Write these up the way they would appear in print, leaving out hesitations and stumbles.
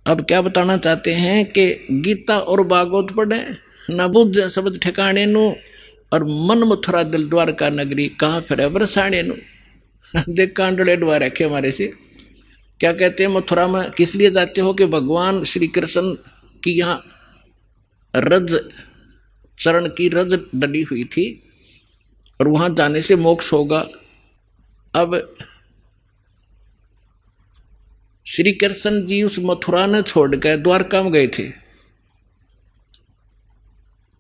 अब क्या बताना चाहते हैं कि गीता और भागवत पढ़े न बुझ शब्द ठिकाने नु और मन मथुरा दिल द्वारका नगरी कहाँ फिर बरसाने नु। देख कांडले द्वार रखे हमारे से क्या कहते हैं, मथुरा में किस लिए जाते हो कि भगवान श्री कृष्ण की यहाँ रज चरण की रज डली हुई थी और वहां जाने से मोक्ष होगा। अब श्री कृष्ण जी उस मथुरा ने छोड़कर द्वारका में गए थे।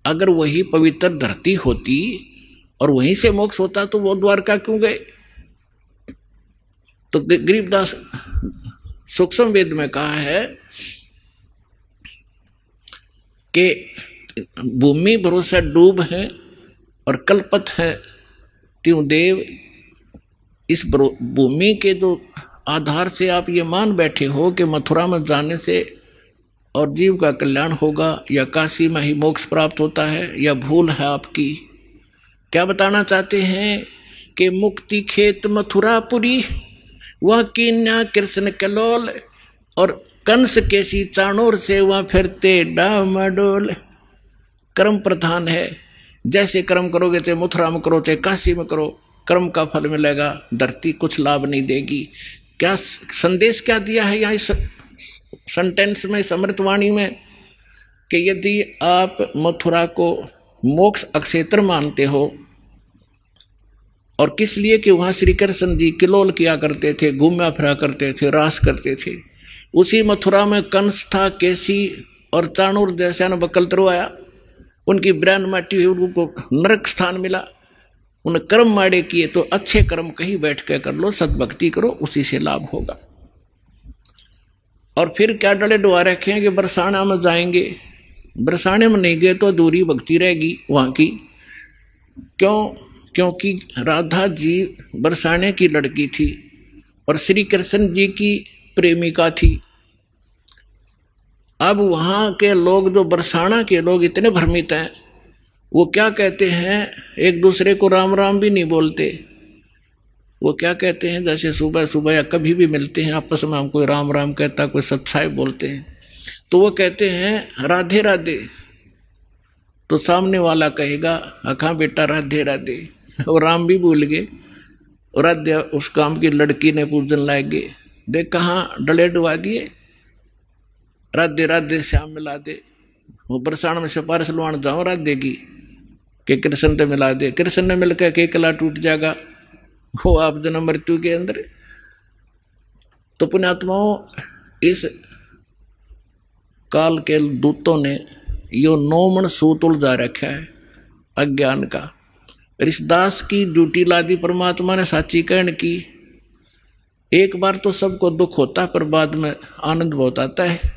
अगर वही पवित्र धरती होती और वहीं से मोक्ष होता तो वो द्वारका क्यों गए? तो गरीबदास सूक्ष्म वेद में कहा है कि भूमि भरोसा डूब है और कल्पत है त्यों देव। इस भूमि के जो आधार से आप ये मान बैठे हो कि मथुरा में जाने से और जीव का कल्याण होगा या काशी में ही मोक्ष प्राप्त होता है, या भूल है आपकी। क्या बताना चाहते हैं कि मुक्ति खेत मथुरापुरी वह कीन्या कृष्ण कलोल और कंस केसी चाणोर से वह फिरते डामाडोल। कर्म प्रधान है, जैसे कर्म करोगे चाहे मथुरा में करो चाहे काशी में करो, कर्म का फल मिलेगा, धरती कुछ लाभ नहीं देगी। क्या संदेश क्या दिया है यहाँ इस सेंटेंस में, समृतवाणी में, कि यदि आप मथुरा को मोक्ष अक्षेत्र मानते हो, और किस लिए कि वहां श्री कृष्ण जी किलोल किया करते थे, घूमा फिरा करते थे, रास करते थे। उसी मथुरा में कंस था, केसी और चाणूर जैसा न बकलतरो आया, उनकी ब्रांड माटी हुई, उनको नरक स्थान मिला। उन कर्म माड़े किए तो अच्छे कर्म कहीं बैठ के कर लो, सद्भक्ति करो, उसी से लाभ होगा। और फिर क्या डले डुआ रखे हैं कि बरसाना में जाएंगे, बरसाने में नहीं गए तो अधूरी भक्ति रहेगी वहां की। क्यों? क्योंकि राधा जी बरसाने की लड़की थी और श्री कृष्ण जी की प्रेमिका थी। अब वहां के लोग, जो बरसाना के लोग इतने भ्रमित हैं, वो क्या कहते हैं, एक दूसरे को राम राम भी नहीं बोलते। वो क्या कहते हैं, जैसे सुबह सुबह या कभी भी मिलते हैं आपस में, हम कोई राम राम कहता, कोई सत्साई बोलते हैं, तो वो कहते हैं राधे राधे। तो सामने वाला कहेगा अखा बेटा राधे राधे, और राम भी भूल गए, और राधे उस काम की लड़की ने पूजन लाएंगे। देख कहाँ डले डुबा दिए, राधे राधे श्याम मिला दे। वो बरसाना में सिफारिश लुआन जाओ राधे की कि कृष्ण से मिला दे, कृष्ण ने मिलकर के कला टूट जाएगा, वो आप जन्म मृत्यु के अंदर। तो पुण्यात्माओं, इस काल के दूतों ने यो 9 मन सूत उलझा रखा है अज्ञान का। ऋषिदास की ड्यूटी लादी परमात्मा ने साची कहन की। एक बार तो सबको दुख होता है, पर बाद में आनंद बहुत आता है।